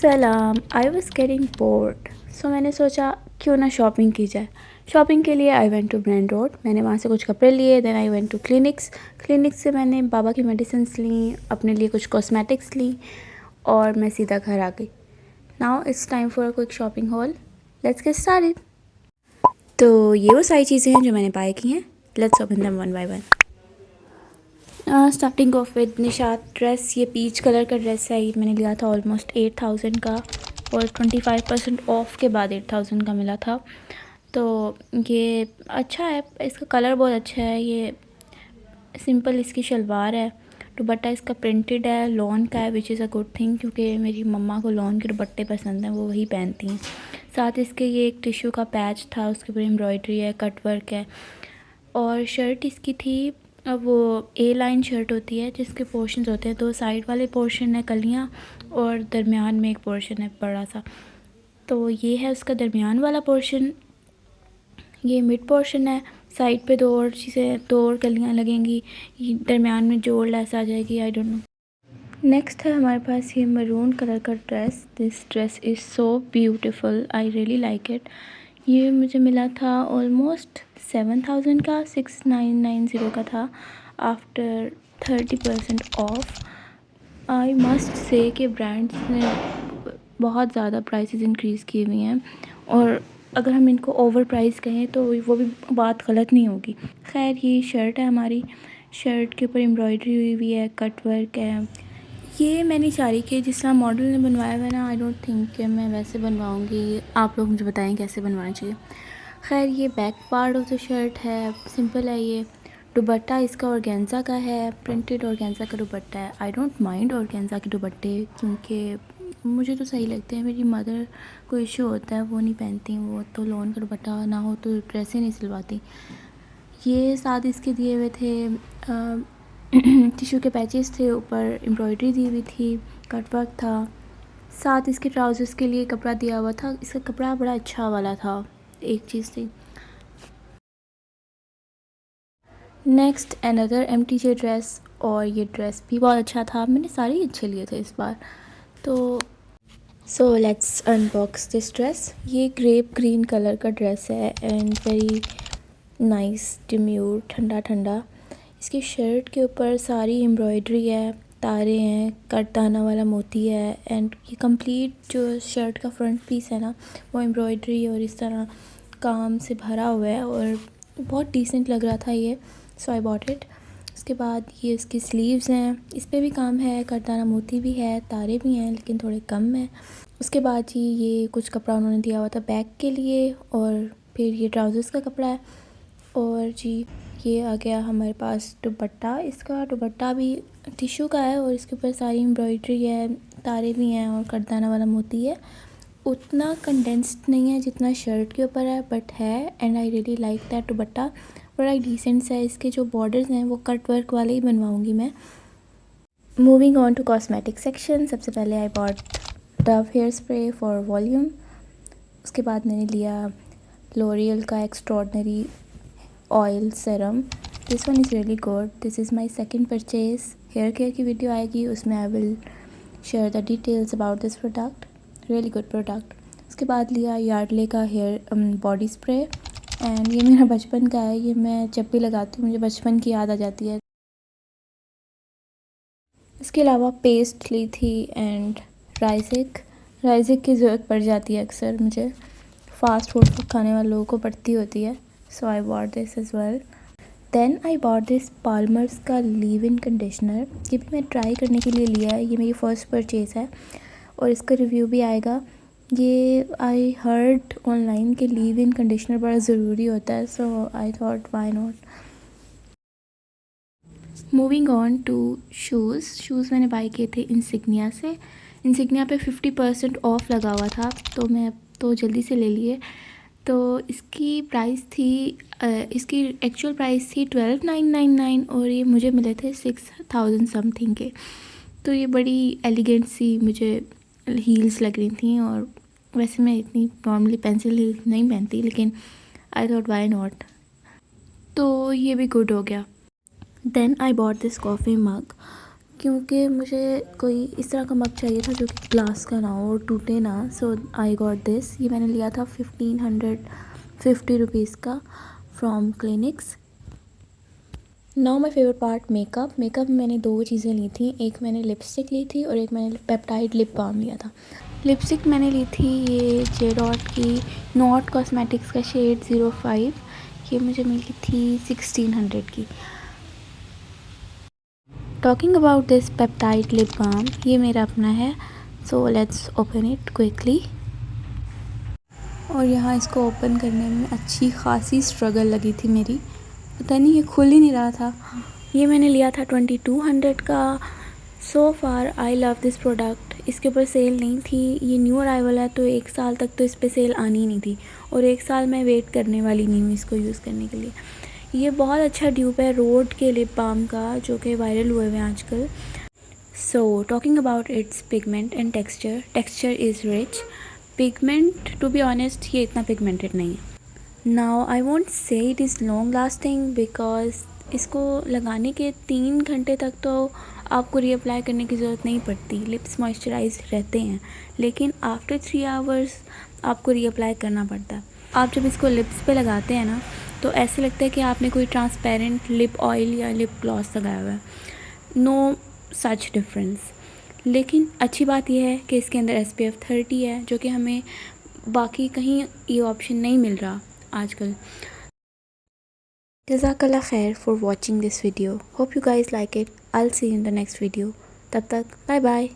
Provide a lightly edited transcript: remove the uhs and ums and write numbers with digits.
सलाम। I was getting bored, सो मैंने सोचा क्यों ना शॉपिंग की जाए। शॉपिंग के लिए I went to brand road. मैंने वहाँ से कुछ कपड़े लिए। Then I went to clinics से मैंने बाबा की मेडिसिन ली, अपने लिए कुछ कॉस्मेटिक्स ली और मैं सीधा घर आ गई। Now it's time for a quick shopping hall. Let's get started. तो ये वो सारी चीज़ें हैं जो मैंने बाय की हैं। Let's open them one by one. Starting of with Nishat dress. ये पीच कलर का ड्रेस है। ये मैंने लिया था ऑलमोस्ट 8000 का और 25% ऑफ के बाद 8000 का मिला था। तो ये अच्छा है, इसका कलर बहुत अच्छा है। ये सिंपल इसकी शलवार है। दुपट्टा इसका प्रिंटेड है, लॉन का है, which is a good thing क्योंकि मेरी मम्मा को लॉन के दुपट्टे पसंद हैं, वो वही पहनती हैं। साथ इसके ये एक टिश्यू का पैच था, उसके ऊपर एम्ब्रॉयडरी है, कट वर्क है। और शर्ट इसकी थी, अब वो ए लाइन शर्ट होती है जिसके पोर्शंस होते हैं, दो साइड वाले पोर्शन है कलियाँ और दरमियान में एक पोर्शन है बड़ा सा। तो ये है उसका दरमियान वाला पोर्शन। ये मिड पोर्शन है। साइड पे दो और कलियाँ लगेंगी। दरमियान में जोड़ लेस आ जाएगी। I don't know. नेक्स्ट है हमारे पास ये मरून कलर का dress. This dress is so beautiful, I really like it. ये मुझे मिला था ऑलमोस्ट 7000 का, 6990 का था after 30% of. I must say कि ब्रांड्स ने बहुत ज़्यादा प्राइसेस इंक्रीज़ की हुई हैं और अगर हम इनको ओवर प्राइस कहें तो वो भी बात गलत नहीं होगी। खैर ये शर्ट है हमारी। शर्ट के ऊपर एम्ब्रॉयडरी हुई हुई है, कट वर्क है। ये मैंने चारी के जिस तरह मॉडल ने बनवाया हुआ है ना, आई डोंट थिंक कि मैं वैसे बनवाऊँगी। आप लोग मुझे बताएं कैसे बनवाना चाहिए। खैर ये back part of the shirt है, सिंपल है। ये दुपट्टा इसका ऑर्गेन्जा का है, प्रिंटेड ऑर्गेन्जा का दुपट्टा है। आई डोंट माइंड ऑर्गेन्जा के दुपट्टे क्योंकि मुझे तो सही लगते हैं। मेरी मदर को इशू होता है, वो नहीं पहनती, वो तो लॉन का दुपट्टा ना हो तो ड्रेसें नहीं सिलवाती। ये साथ इसके दिए हुए थे टिश्यू के पैचेस थे, ऊपर एम्ब्रॉयडरी दी हुई थी, कट वर्क था। साथ इसके ट्राउज़र्स के लिए कपड़ा दिया हुआ था। इसका कपड़ा बड़ा अच्छा वाला था। एक चीज़ थी। नेक्स्ट अनदर MTJ ड्रेस, और ये ड्रेस भी बहुत अच्छा था। मैंने सारे ही अच्छे लिए थे इस बार। तो so let's unbox this dress. ये ग्रेप ग्रीन कलर का ड्रेस है एंड वेरी नाइस, डिम्यूर, ठंडा ठंडा। इसकी शर्ट के ऊपर सारी एम्ब्रॉयडरी है, तारे हैं, कटदाना वाला मोती है एंड ये कंप्लीट जो शर्ट का फ्रंट पीस है ना, वो एम्ब्रॉयडरी और इस तरह काम से भरा हुआ है और बहुत डिसेंट लग रहा था ये। सो आई बॉट इट। उसके बाद ये इसकी स्लीव्स हैं, इस पर भी काम है, कटदाना मोती भी है, तारे भी हैं लेकिन थोड़े कम हैं। उसके बाद जी ये कुछ कपड़ा उन्होंने दिया हुआ था बैक के लिए और फिर ये ट्राउज़र्स का कपड़ा है। और जी ये आ गया हमारे पास दुपट्टा। इसका दुपट्टा भी टिश्यू का है और इसके ऊपर सारी एम्ब्रॉयडरी है, तारे भी हैं और कटदाना वाला मोती है। उतना कंडेंस्ड नहीं है जितना शर्ट के ऊपर है, बट है and I really like that दुपट्टा। बड़ा डिसेंट है। इसके जो बॉर्डर्स हैं वो कट वर्क वाले ही बनवाऊँगी मैं। Moving on to cosmetic section. सबसे पहले I bought Dove hair spray for volume. उसके बाद मैंने लिया लॉरियल का extraordinary oil serum. This one is really good. This is my second purchase. Hair care की वीडियो आएगी, उसमें I will share the details about this product. Really good product. उसके बाद लिया यार्डले का हेयर बॉडी स्प्रे एंड ये मेरा बचपन का है। ये मैं जब भी लगाती हूँ मुझे बचपन की याद आ जाती है। इसके अलावा पेस्ट ली थी एंड राइजिक की ज़रूरत पड़ जाती है अक्सर, मुझे फ़ास्ट फूड खाने वाले लोगों को पड़ती होती है। So I bought this as well. Then I bought this Palmer's का लीव इन कंडीशनर। ये भी मैं ट्राई करने के लिए लिया है, ये मेरी फ़र्स्ट परचेज़ है और इसका रिव्यू भी आएगा। ये आई हर्ड ऑनलाइन के लीव इन कंडीशनर बड़ा ज़रूरी होता है, so I thought why not. Moving on to shoes मैंने बाई किए थे इंसिग्निया से। इंसिग्निया पे 50% ऑफ लगा हुआ था तो मैं तो जल्दी से ले लिए। तो इसकी प्राइस थी इसकी एक्चुअल प्राइस थी 12999 और ये मुझे मिले थे 6000 समथिंग के। तो ये बड़ी एलिगेंट सी मुझे हील्स लग रही थी और वैसे मैं इतनी नॉर्मली पेंसिल हील नहीं पहनती, लेकिन आई थॉट व्हाई नॉट, तो ये भी गुड हो गया। Then I bought this coffee mug. क्योंकि मुझे कोई इस तरह का मग चाहिए था जो कि ग्लास का ना हो और टूटे ना। सो आई गॉट दिस। ये मैंने लिया था 1550 रुपीज़ का from clinics. Now my favourite part makeup. Makeup में मैंने 2 चीज़ें ली थी, एक मैंने लिपस्टिक ली थी और एक मैंने पेप्टाइड लिप बाम लिया था। लिपस्टिक मैंने ली थी ये जे डॉट की नॉट कॉस्मेटिक्स का शेड 05। ये मुझे मिली थी 1600 की। Talking about this peptide lip balm, ये मेरा अपना है। So let's open it quickly. और यहाँ इसको ओपन करने में अच्छी खासी स्ट्रगल लगी थी मेरी, पता नहीं ये खुल ही नहीं रहा था। ये मैंने लिया था 2200 का। सो फार आई लव दिस प्रोडक्ट। इसके ऊपर सेल नहीं थी, ये न्यू अराइवल है तो 1 साल तक तो इस पर सेल आनी ही नहीं थी और 1 साल मैं वेट करने वाली नहीं हूँ इसको यूज़ करने के लिए। ये बहुत अच्छा ड्यूप है रोड के लिप बाम का जो कि वायरल हुए हुए हैं आजकल। So talking about its pigment and texture is rich. Pigment to be honest ये इतना पिगमेंटेड नहीं है। Now I won't say it is long lasting because इसको लगाने के 3 घंटे तक तो आपको रीअप्लाई करने की ज़रूरत नहीं पड़ती, लिप्स मॉइस्चराइज रहते हैं। लेकिन आफ्टर 3 आवर्स आपको रीअप्लाई करना पड़ता है। आप जब इसको लिप्स पे लगाते हैं ना तो ऐसे लगता है कि आपने कोई ट्रांसपेरेंट लिप ऑयल या लिप ग्लॉस लगाया हुआ है। No such difference. लेकिन अच्छी बात यह है कि इसके अंदर SPF 30 है जो कि हमें बाकी कहीं ये ऑप्शन नहीं मिल रहा आजकल। जज़ाकल्लाह खैर for watching this video. Hope you guys like it. I will see you in the next video. तब तक बाय बाय।